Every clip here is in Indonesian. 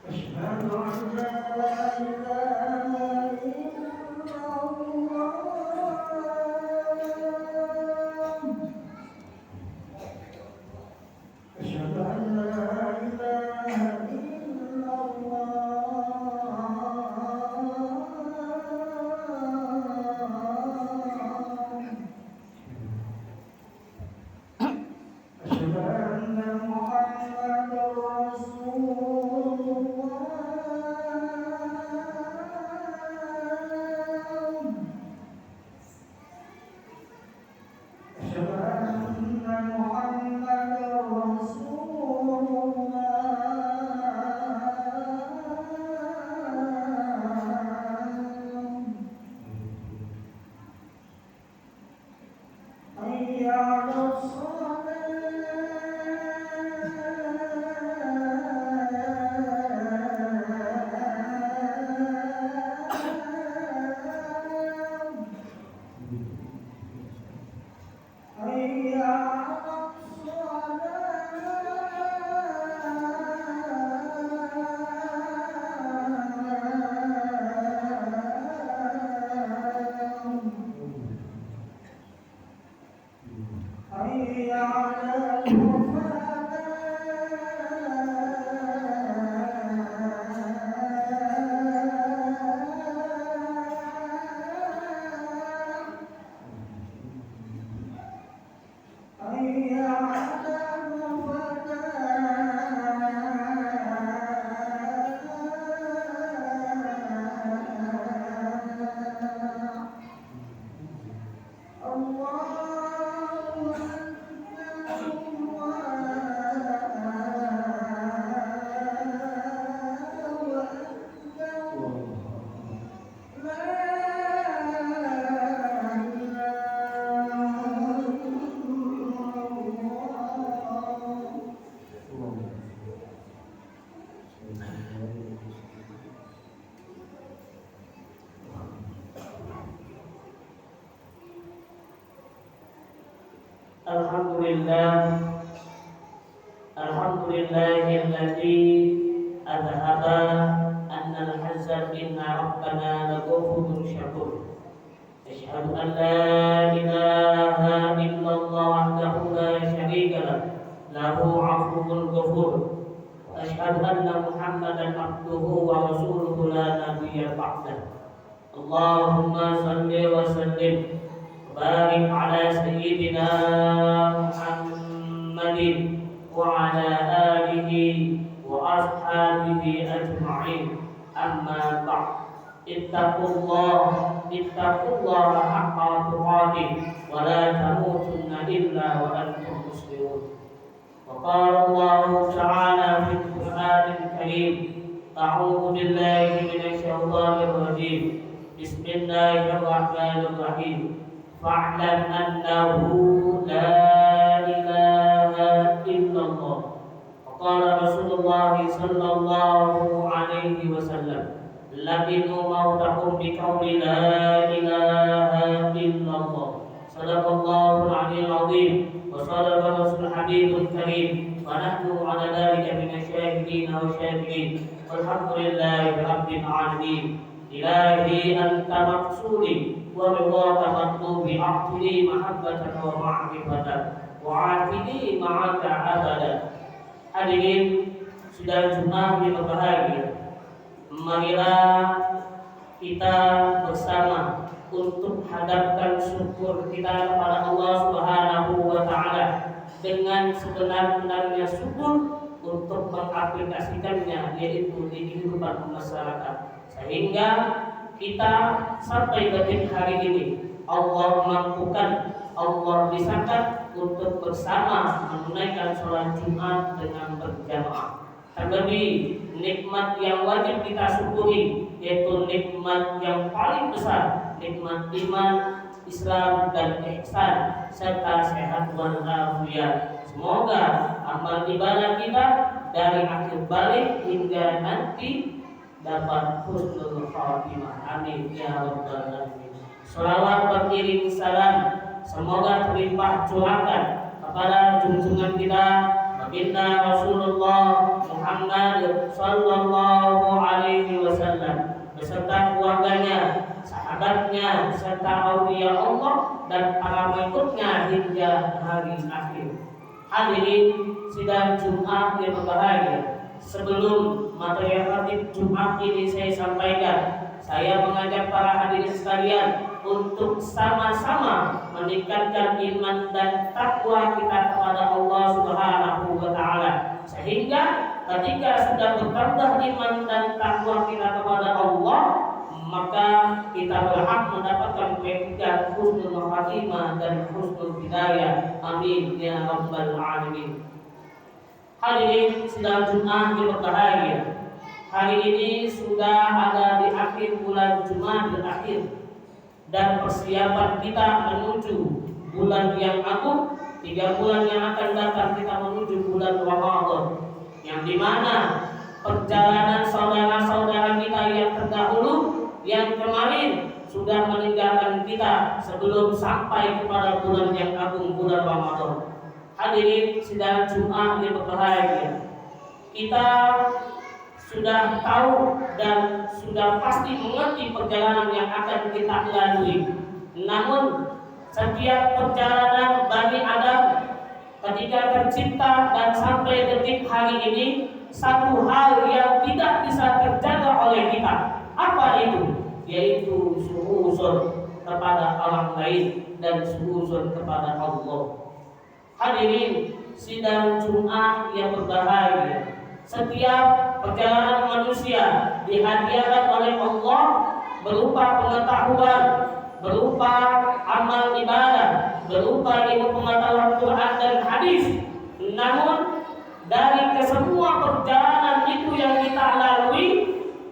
أشهد أن لا إله إلا الله. أشهد أن لا إله إلا الله. أشهد أن محمدا رسول الله. أشهد أن محمدا رسول الله. حي على الصلاة. حي على الصلاة. حي على الفلاح. حي على الفلاح. الله Alhamdulillahilladzi adhaba annal hazan inna rabbana laghafurun syakur. Asyhadu an la ilaha illallah wahdahu la syarika lah, lahu 'afwun ghafur. Asyhadu anna Muhammadan abduhu wa rasuluhu la nabiyya ba'dah. Allahumma shalli wa sallim barik ala sayyidina Muhammadin wa ala alihi wa ashabihi ajma'in. Amma ba'd. Ittaqullaha haqqa tuqatih wa la tamutunna illa wa antum muslimun. Wa qala Allah ta'ala fil Qur'anil Karim, a'udzu billahi minasy syaithanir rajim. Bismillahirrahmanirrahim. Fa'lam annahu la ilaha illallah. Qala Rasulullah sallallahu alaihi wasallam, labinu mautakum biqauli la ilaha illallah. Sadaqallahu al-'aliyyul 'azim wa sadaqa rasul habibul karim wa nahnu 'ala dhalika minasyahidin wa syakirin. Walhamdulillahi rabbil 'alamin. Ilahi anta maqsudi wa ridhaka matlubi, a'tini mahabbataka wa ma'rifataka wa atini ma'aka abada. Hadirin saudara Jumat yang berbahagia, marilah kita bersama untuk hadapkan syukur kita kepada Allah Subhanahu wa taala dengan sebenar-benarnya syukur untuk mengaplikasikannya, yaitu di kehidupan masyarakat, sehingga kita sampai detik hari ini Allah mampukan, Allah bisakan untuk bersama menunaikan sholat Jumat dengan berjamaah. Terlebih nikmat yang wajib kita syukuri, yaitu nikmat yang paling besar, nikmat iman, Islam dan ihsan serta sehat walafiat. Semoga amal ibadah kita dari akhir balik hingga nanti dapat husnul khatimah. Amin ya rabbal alamin. Shalawat beriring salam semoga terlimpah curahkan kepada junjungan kita baginda Rasulullah Muhammad sallallahu beserta keluarganya, sahabatnya, serta aulia Allah dan para pengikutnya hingga hari akhir. Hadirin sidang Jumat yang berbahagia, sebelum materi khatib Jumat ini saya sampaikan, saya mengajak para hadirin sekalian untuk sama-sama meningkatkan iman dan takwa kita kepada Allah Subhanahu wa taala, sehingga ketika sudah bertambah iman dan takwa kita kepada Allah, maka kita berhak mendapatkan predikat husnul khatimah dan husnul hidayah. Amin ya rabbal alamin. Hadirin sidang Jumat yang berbahagia, hari ini sudah ada di akhir bulan Jumat berakhir dan persiapan kita menuju bulan yang agung. 3 bulan yang akan datang kita menuju bulan Ramadan, yang dimana perjalanan saudara-saudara kita yang terdahulu, yang kemarin sudah meninggalkan kita sebelum sampai kepada bulan yang agung, bulan Ramadan. Hadirin sidang Jumat yang berbahagia, kita sudah tahu dan sudah pasti mengerti perjalanan yang akan kita lalui. Namun setiap perjalanan Bani Adam ketika tercipta dan sampai detik hari ini, satu hal yang tidak bisa terjaga oleh kita. Apa itu? Yaitu suhuzon kepada orang lain dan suhuzon kepada Allah. Hadirin sidang Jumat yang berbahagia, setiap perjalanan manusia dihadiahkan oleh Allah berupa pengetahuan, berupa amal ibadah, berupa ilmu pengetahuan Quran dan hadis. Namun dari kesemua perjalanan itu yang kita lalui,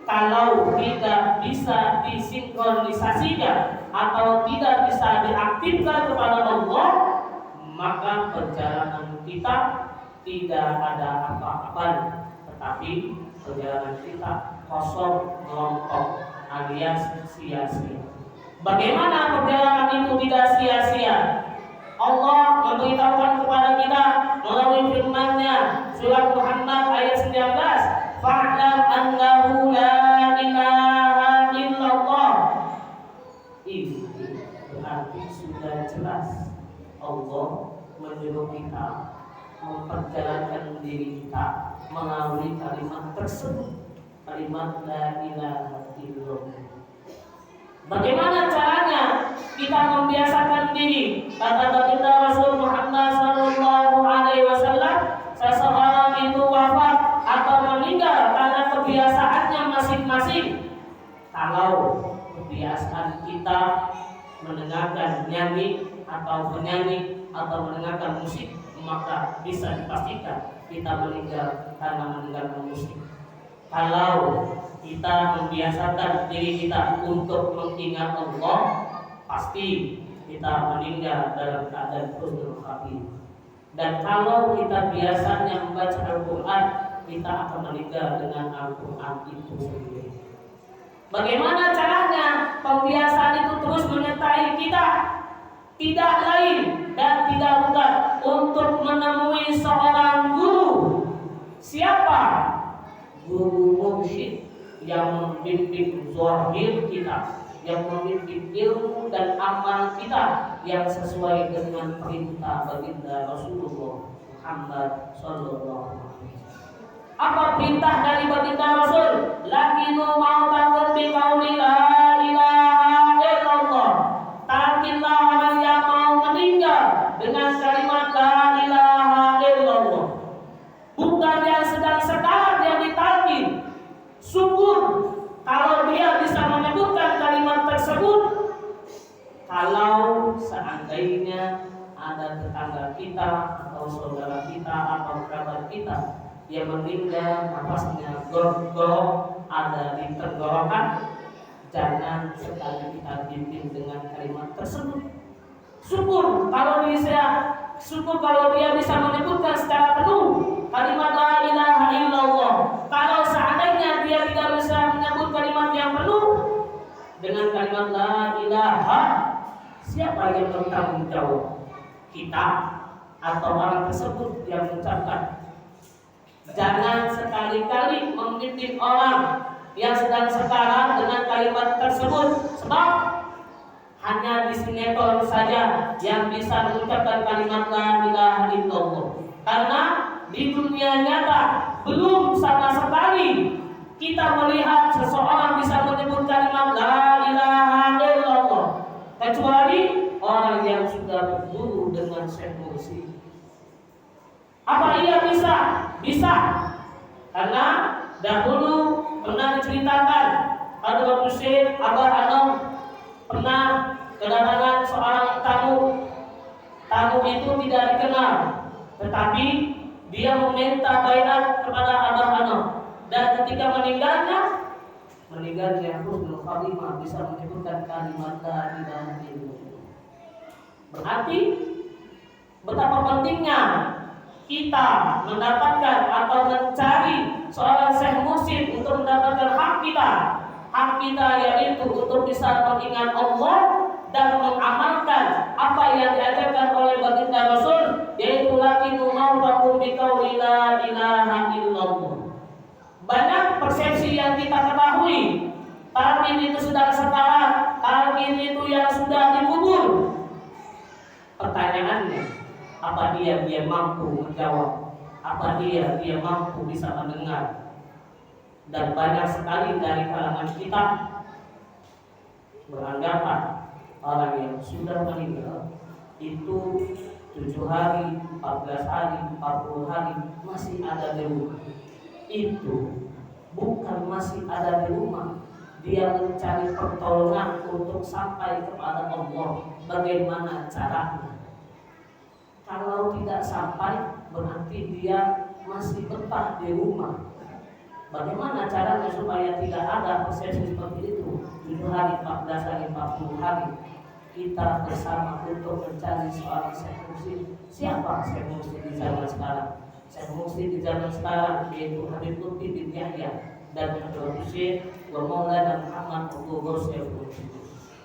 kalau tidak bisa disinkronisasikan atau tidak bisa diaktifkan kepada Allah, maka perjalanan kita tidak ada apa-apanya, tetapi perjalanan kita kosong melompok alias sia-sia. Bagaimana perjalanan itu tidak sia-sia? Allah memberitahukan kepada kita melalui firman-Nya, surah Muhammad ayat 19, fa'lam annahu la ilaha illallah. Ini berarti sudah jelas Allah menyuruh kita memperjalankan diri kita melalui kalimat tersebut, kalimat la ilaha illallah. Bagaimana caranya kita membiasakan diri? Kata baginda Rasul Muhammad sallallahu alaihi wasallam, seseorang itu wafat atau meninggal karena kebiasaannya masing-masing. Kalau kebiasaan kita mendengarkan nyanyi atau penyanyi atau mendengarkan musik, maka bisa dipastikan kita meninggal karena mendengarkan musik. Kalau kita membiasakan diri kita untuk mengingat Allah, pasti kita meninggal dalam keadaan husnul khatimah. Dan kalau kita biasanya membaca Al-Quran, kita akan meninggal dengan Al-Quran itu sendiri. Bagaimana caranya pembiasaan itu terus menyertai kita? Tidak lain dan tidak bukan untuk menemui seorang guru. Siapa? Guru mursyid yang membimbing zahir kita, yang membimbing ilmu dan amal kita yang sesuai dengan perintah baginda Rasulullah Muhammad sallallahu alaihi wasallam. Apa perintah dari baginda Rasul? Lakinu ma'takum bi qauli la ilaha illallah. Takilah orang yang mau meninggal dengan kalimat la ilaha illallah. Bukan yang sedang sekarat yang ditalkin. Syukur kalau dia bisa menyebutkan kalimat tersebut. Kalau seandainya ada tetangga kita atau saudara kita atau kerabat kita yang meninggal, nafasnya gorok-gorok ada di tenggorokan, jangan sekali kita bimbing dengan kalimat tersebut. Syukur kalau dia bisa menyebutkan secara penuh kalimat la ilaha illallah. Kalau seandainya dia tidak bisa menyebut kalimat yang penuh dengan kalimat la ilaha, siapa yang bertanggung jawab? Kita atau orang tersebut yang mengucapkan? Jangan sekali-kali membimbing orang yang sedang sekarat dengan kalimat tersebut, sebab hanya di sinetron saja yang bisa mengucapkan kalimat la ilaha illallah. Karena di dunia nyata belum sama sekali kita melihat seseorang bisa menyebut kalimat la ilaha illallah kecuali orang yang sudah berguru dengan Syekh Mursi. Apa ia bisa? Bisa. Karena dahulu pernah diceritakan ada waktu Syekh Abah Anom pernah kedatangan seorang tamu. Tamu itu tidak dikenal, tetapi dia meminta baiat kepada Abah Anom. Dan ketika meninggalnya husnul khatimah, bisa menyebutkan kalimat la ilaha illallah. Berarti betapa pentingnya kita mendapatkan atau mencari seorang Syekh Mursyid untuk mendapatkan hak kita. Hak kita yaitu untuk bisa mengingat Allah dan mengamalkan apa yang diajarkan oleh baginda Rasul, yaitu lakinu mautakum biqauli la ilaha illallah. Banyak persepsi yang kita ketahui, talqin itu sudah sekarat, talqin itu yang sudah dikubur. Pertanyaannya, apa dia mampu menjawab? Apa dia mampu bisa mendengar? Dan banyak sekali dari kalangan kita beranggapan orang yang sudah meninggal itu 7 hari, 14 hari, 40 hari masih ada di rumah. Itu bukan masih ada di rumah, dia mencari pertolongan untuk sampai kepada Allah. Bagaimana caranya? Kalau tidak sampai, berarti dia masih betah di rumah. Bagaimana caranya supaya tidak ada persepsi seperti itu? 7 hari, 14 hari, 40 hari kita bersama untuk mencari seorang Syekh Mursyid. Siapa Syekh Mursyid di zaman sekarang? Syekh Mursyid di zaman sekarang yaitu Habib Lutfi bin Yahya dan Habib Syekh wa Maulana Muhammad Abdul Syekh Mursyid.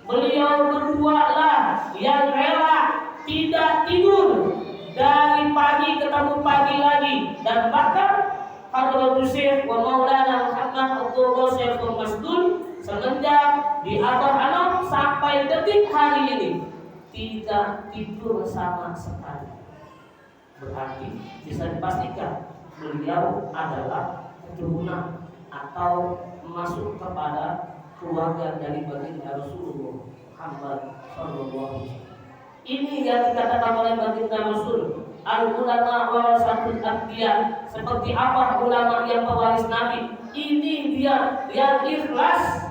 Beliau berdua lah yang rela tidak tidur dari pagi ketemu pagi lagi, dan bahkan Habib Syekh wa Maulana Muhammad Abdul Syekh Masdul semenjak di Abah Anom sampai detik hari ini tidak tidur sama sekali. Berarti bisa dipastikan beliau adalah keturunan atau masuk kepada keluarga dari baginda Rasulullah Muhammad SAW. Ini yang dikatakan oleh baginda Rasul, al-ulama warasatul anbiya. Seperti apa ulama yang pewaris Nabi? Ini dia yang ikhlas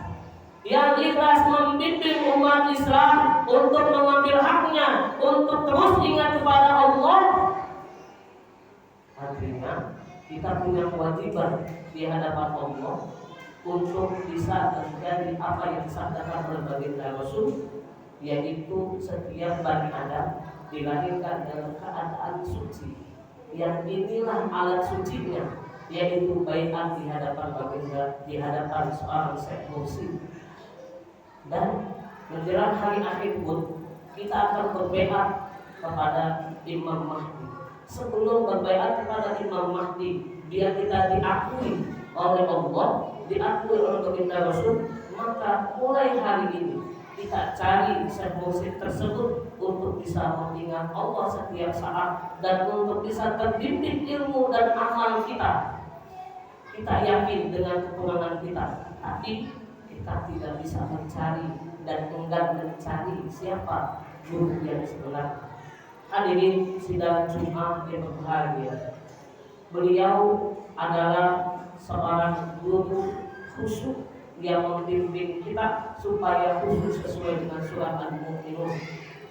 membimbing umat Islam untuk mengambil haknya, untuk terus ingat kepada Allah. Artinya kita punya kewajiban di hadapan Allah untuk bisa menjadi apa yang disabdakan oleh baginda Rasul, yaitu setiap Bani Adam dilahirkan dalam keadaan suci. Yang inilah alat sucinya, yaitu baiat di hadapan baginda, di hadapan seorang Syekh Mursyid. Dan menjelang hari akhir pun kita akan berbaiat kepada Imam Mahdi. Sebelum berbaiat kepada Imam Mahdi, biar kita diakui oleh Allah, diakui oleh baginda Rasul, maka mulai hari ini kita cari Syekh Mursyid tersebut untuk bisa mengingat Allah setiap saat dan untuk bisa terbimbing ilmu dan amal kita. Kita yakin dengan kekurangan kita, tapi kita tidak bisa mencari dan enggan mencari siapa guru yang sebenarnya. Hadirin sidang Jumat yang berbahagia, beliau adalah seorang guru khusyuk yang membimbing kita supaya khusyuk sesuai dengan surat Al-Mu'minun.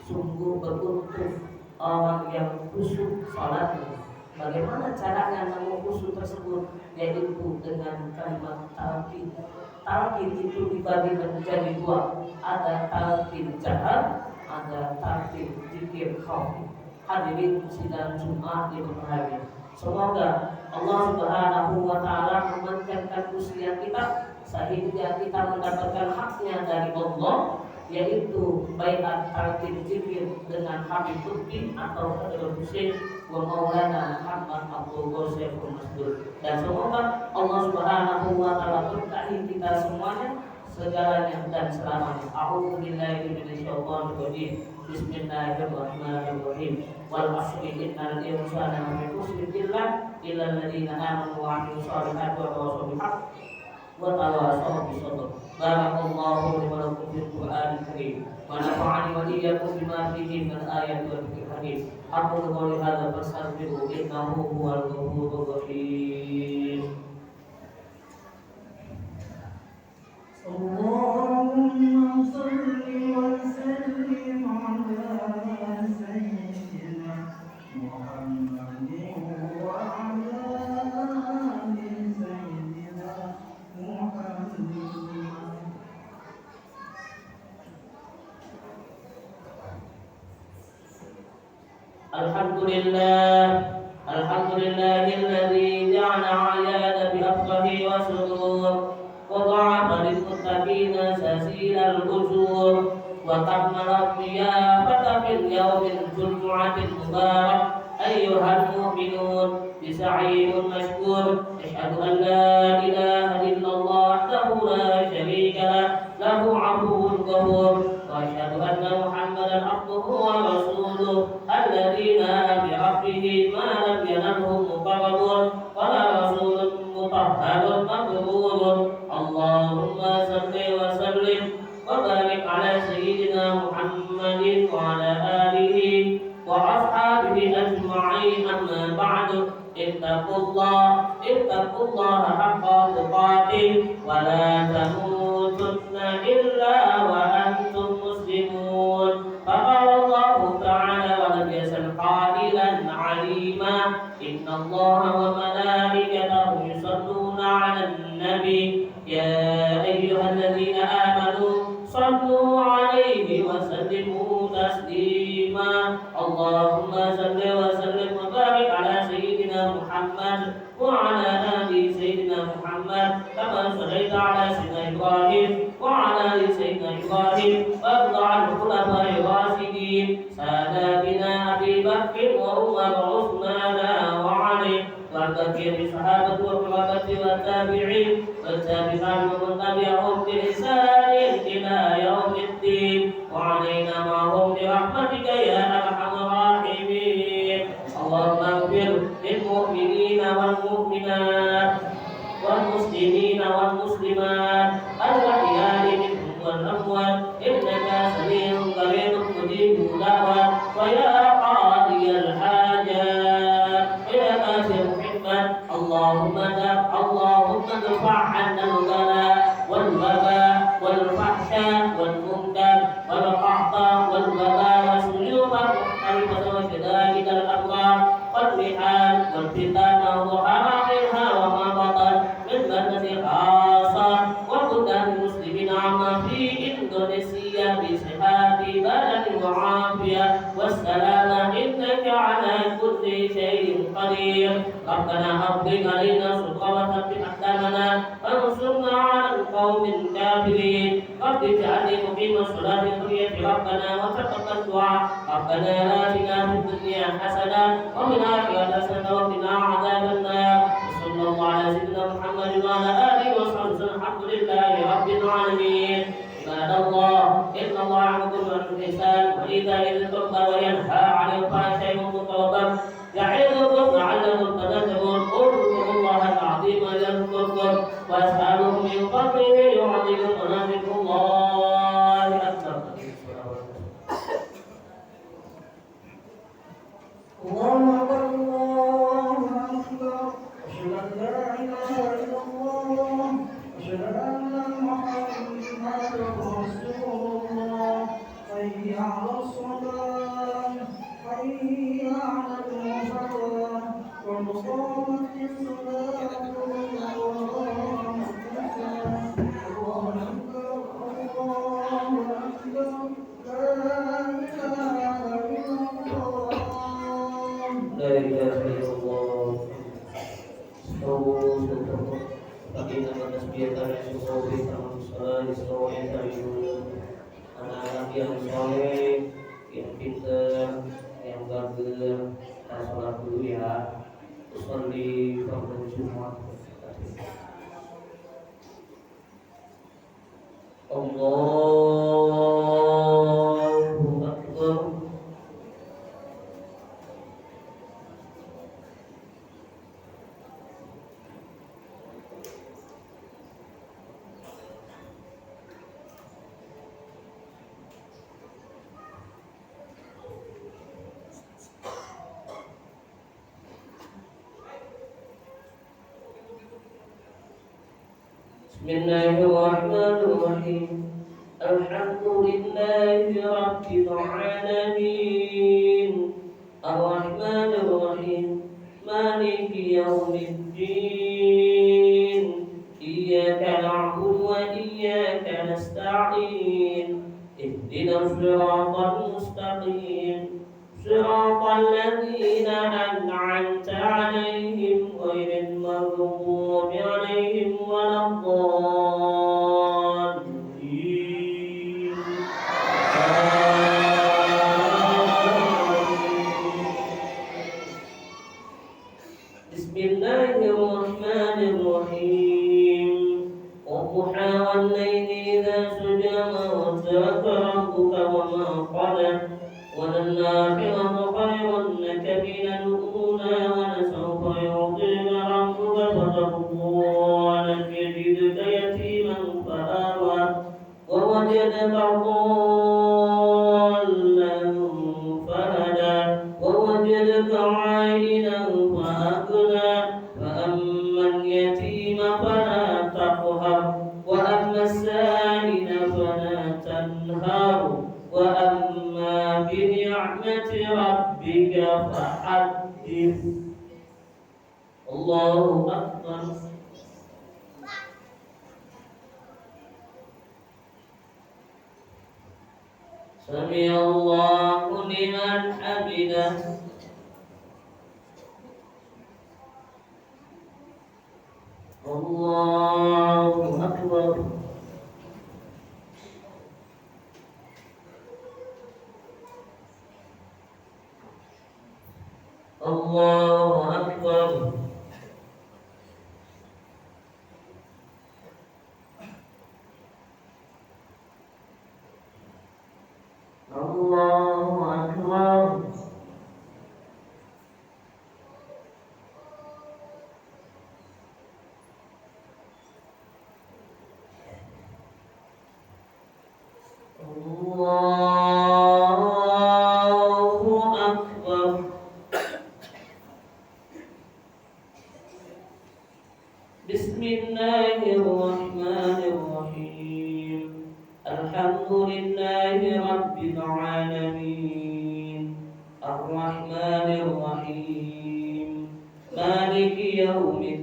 Sungguh beruntung orang yang khusyuk salatnya. Bagaimana caranya namun khusyuk tersebut? Yaitu dengan kalimat talqin. Talqin itu dibagi menjadi 2. Ada talqin jahar, ada talqin zikir khafi. Hadirin sidang Jumat yang berbahagia, semoga Allah Subhanahu wa taala memanjangkan usia kita sehingga kita mendapatkan haknya dari Allah, yaitu baiat talqin zikir dengan Habib Lutfi atau Habib Syekh wa Maulana Muhammad Abdul Syekh Masdul. Dan semoga Allah Subhanahu wa taala berkahi kita semuanya, segalanya dan selamanya. A'udzubillahi minasyaitonir rajim. Bismillahirrahmanirrahim. Wal 'asri innal insana lafi khusr illa alladziina aamanu wa 'amilus shalihaati wa tawassaw bil haqq wa tawassaw bis sabr. Barakallahu li wa lakum fil Qur'anil karim wa nafa'ani wa iyyakum bima fihi min ayati wa dzikril hakim. Aqulu qouli hadza fastaghfiruhu innahu huwal ghafurur rahim. اللهم صل وسلم على سيدنا محمد وعلى آل سيدنا محمد. Alhamdulillahilladzi ja'ala 'ayana bi afwahi wa sudur وضاعف للمتقين سلسل الأجور وكمل الضيافة في اليوم الجمعة المبارك. أيها المؤمنون بسعي مشكور أشهد أن لا إله إلا الله وحده لا شريك له عفو غفور وأشهد أن محمدا عبده ورسوله الذي نال بربه ما لم ينله مقرب ولا رسول مطهر مبرور. اللهم صل وسلم وبارك على سيدنا محمد وعلى آله وأصحابه أجمعين. أما بعد اتقوا الله حق تقاته ولا تموتن إلا وأنتم مسلمون. فقال الله تعالى ولم يزل قائلا عليما إن الله وملائكته يصلون على النبي يا أيها الذين آمنوا صلوا عليه وسلموا تسليما. اللهم صل وسلم وبارك على سيدنا محمد وعلى آل سيدنا محمد كما صليت على سيدنا إبراهيم وعلى آل سيدنا إبراهيم وارض عن الخلفاء الراشدين ساداتنا أبي بكر وعمر وعثمان وعلي وعن كثير الصحابة والقرابة والتابعين والتابعين ومن تبعهم بإحسان إلى يوم الدين وعلينا معهم برحمتك يا أرحم الراحمين. اللهم اغفر للمؤمنين والمؤمنات والمسلمين والمسلمات الأحياء منهم والأموات إنك سميع قريب مجيب الدعوات ويا قاضي الحاجات يا آسر محمد. اللهم ادفع عنا البلاء والوباء والفحشاء والمنكر والقحط والوباء والسيوف المختلفة وشدائد الأمراض والرحال والفتن وظهر منها وما بطن من بلدة خاصة وبلدان المسلمين عما في إندونيسيا بصحة بدن وعافية والسلامة إنك على كل شيء قدير. ربنا أفرغ علينا صدقا وثبت أقدامنا وانصرنا على القوم الكافرين. رب اجعلني مقيم الصلاة وذريتي ربنا وتقبل دعاء. ربنا آتنا في الدنيا حسنة وفي الآخرة حسنة وقنا عذاب النار. صلى الله على سيدنا محمد وعلى آله وصحبه وسلم. الحمد لله رب العالمين. عباد الله إن الله يأمر بالإحسان وإيتاء ذي القربى وينهى عن الفحشاء والمنكر والبغي يعظكم لعلكم تذكرون. اذكروا الله العظيم يذكركم واسألوه من فضله يعظكم ولذكر الله أكبر. الله أكبر الله أكبر. أشهد أن لا إله إلا الله أشهد أن محمدا رسول الله. حي على الصلاة حي على الفلاح قد قامت الصلاة الله أكبر الله أكبر لا إله إلا الله. لا إله إلا الله. استووا صدقوا فإنما تسبية يسوع في الصلاة يسوع يسوع. Anak-anak yang soleh, yang pintar, yang bagus, kita sholat dulu ya. Usolli fardhu Jumat. Allahu Akbar. Bismillahirrahmanirrahim. Alhamdulillahi Rabbil Alamin. Ar-Rahmanir Rahim. Maliki Yawmiddin. Iyyaka na'budu wa iyyaka nasta'in. Ihdinas siratal mustaqim. Siratal ladzina an'amta 'alaihim ghairil maghdubi 'alaihim waladdallin. Bismillahirrahmanirrahim. Wadduha wal-laili idza saja ma wadda'aka rabbuka wa ma qala. وَلَلْآخِرَةُ خَيْرٌ لَكَ مِنَ الْأُولَىٰ وَلَسَوْفَ يُعْطِيكَ رَبُّكَ فَتَرْضَىٰ أَلَمْ يَجِدْكَ يَتِيمًا فَآوَىٰ وَوَجَدَكَ ضَالًّا فَهَدَىٰ وَوَجَدَكَ عَائِلًا فَأَغْنَىٰ فَأَمَّا الْيَتِيمَ فَلَا تَقْهَرْ وَأَمَّا السَّائِلَ فَلَا تَنْهَرْ وَأَمَّا بِنِعْمَةِ رَبِّكَ فَحَدِّثْ. Allahu Akbar. Sami'allahu liman hamidah. Allahu Akbar. Allahu Akbar. Allahu Akbar. Allahu Akbar. Bismillahirrahmanirrahim. Alhamdulillahi Rabbil Alamin. Ar-Rahmanir Rahim. Maliki Yawmiddin.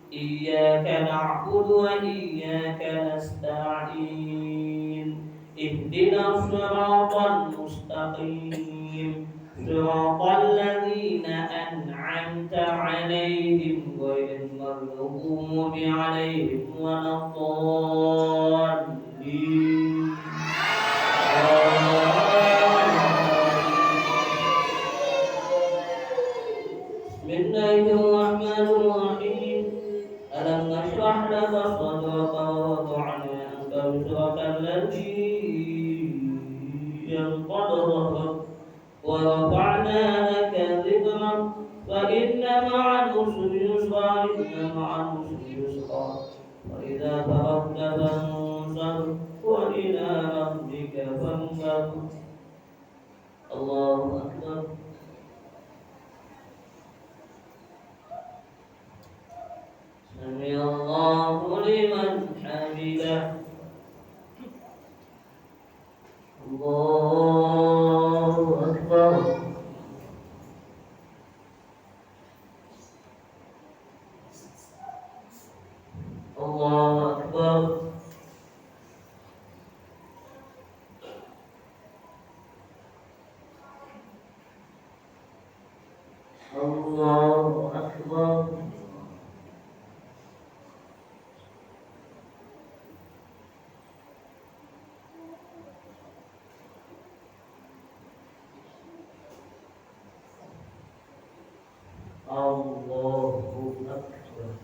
Iyyaka na'budu wa iyyaka nasta'in. Ihdinas siratal mustaqim. Siratal ladzina an'amta 'alaihim ghairil maghdubi 'alaihim waladdallin. Bismillahirrahmanirrahim. Alam nashrah laka sadraka wa wada'na anka wizraka alladhi yanqadha dhahrak wa rafa'na laka dhikrak fa inna ma'al usri yusra inna ma'al usri yusra wa idza faragta fansab wa ila rabbika fanhab. Allahu Akbar. Sami'allahu liman hamidah. Allahu Akbar. Allahu Akbar. Allahu Akbar. Allahu Akbar.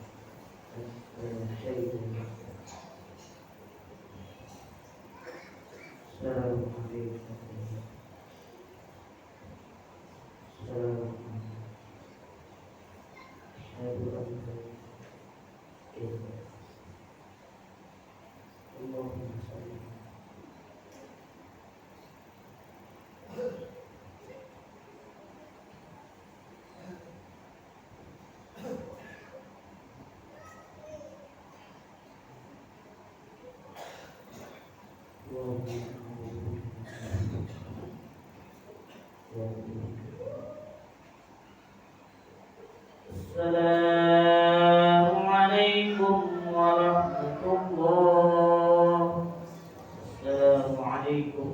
Assalamualaikum warahmatullah. Assalamualaikum.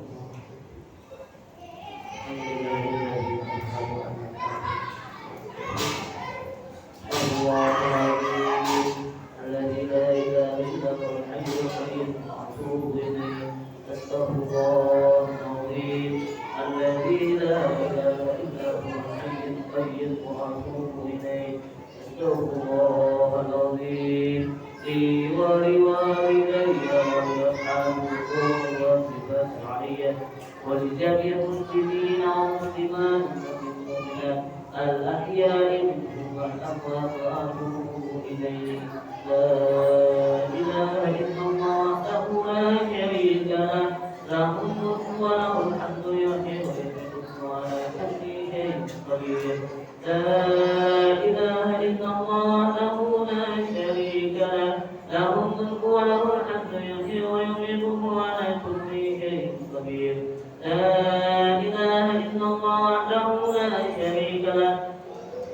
الذي لا إله إلا هو الحي القيوم أتوب إليه أستغفر الله العظيم الذي لا إله إلا هو الحي القيوم وأتوب إليه أستغفر الله العظيم لي ولوالدي ولأصحابه والصفات العلية ولجميع المسلمين والمسلمات والمؤمنات الأحياء منهم والأموات وأتوب إليه لا إله إلا الله وحده لا شريك له له الملك وله الحمد يحيي ويميت وعلى كل شيء قدير لا إله إلا الله وحده لا شريك له له الملك وله الحمد يحيي ويميت وعلى كل شيء قدير لا إله إلا الله وحده لا شريك له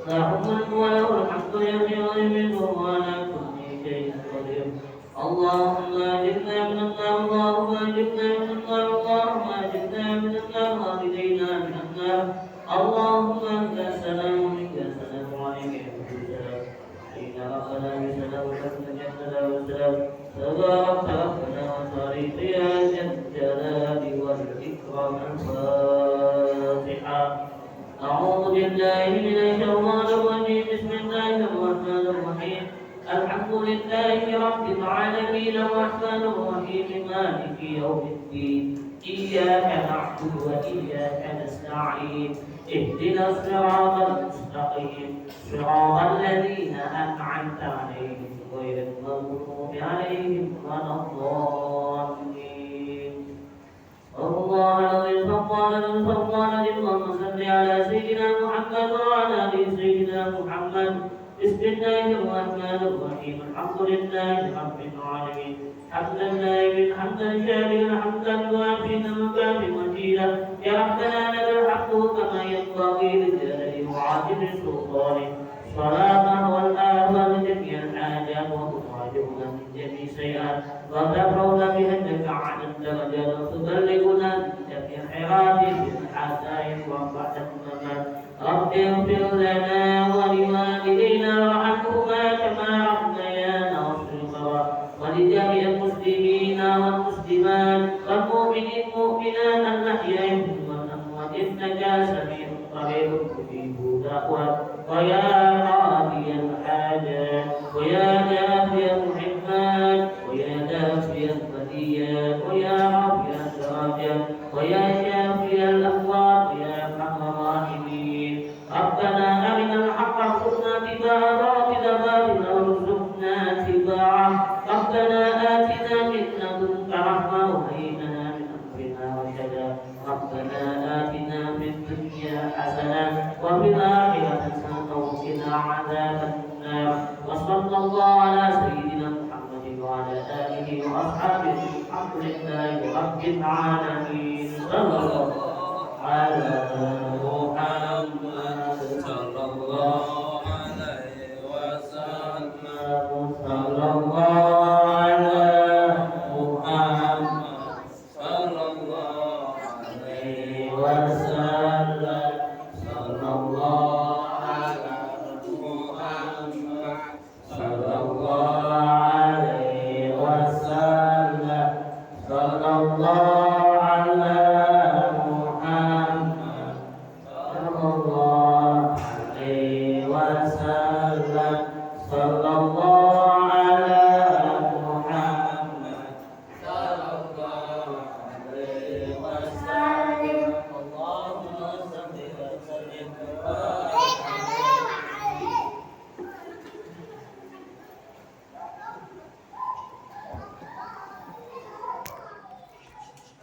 له الملك وله الحمد يحيي ويميت وعلى كل شيء قدير اللهم أجرنا من النار اللهم أجرنا من النار اللهم أجرنا من النار وأخرجنا من النار اللهم أنت السلام ومنك السلام وعليك الحمد السلام علينا ربنا بسلام وحسن جنة والسلام تبارك ربنا وتعالى يا ذا الجلال والإكرام الفاتحة أعوذ بالله من الشيطان الرجيم بسم الله الرحمن الرحيم الحمد لله رب العالمين الرحمن الرحيم مالك يوم الدين إياك نعبد وإياك نستعين اهدنا الصراط المستقيم صراط الذين أنعمت عليهم غير المغضوب عليهم ولا الضالين الله العظيم فقال اللهم صل على سيدنا محمد وعلى آل سيدنا محمد بسم الله الرحمن الرحيم الحمد لله رب العالمين حمدا دائما حمدا شاكرا حمدا وافيا وكافيا مجيدا يا ربنا لك الحمد كما ينبغي لجلال وعظيم سلطانك صلاة والآخر جميع الحاجات وتخرجنا من جميع السيئات وتبرؤنا بأنك على الدرجات وتبلغنا من جميع الخيرات بالحسائن وبعد الممات رب اغفر لنا ولوالدينا وارحمهما كما ربيانا صغارا ولجميع المسلمين والمسلمات والمؤمنين والمؤمنات الأحياء والأموات إنك سميع قريب مجيب دعوات ويا قاضي الحاجات ويا دافع المحبات ويا دافع البليات ويا رافع الدرجات ويا شافي الأموات ويا أرحم الراحمين ربنا أرنا الحق وارزقنا اتباعه باطلا باطلا وارزقنا اتباعه ربنا آتنا من لدنك رحمة وهيئ لنا من أمرنا رشدا ربنا آتنا في الدنيا حسنة وفي الآخرة حسنة وقنا عذاب النار وصلى الله على سيدنا محمد وعلى آله وأصحابه الحمد لله رب العالمين صلى الله على محمد صلى الله عليه وسلم صلى الله على محمد صلى الله عليه وسلم صلى الله على محمد صلى الله عليه وسلم صلى الله على محمد صلى الله عليه وسلم صلى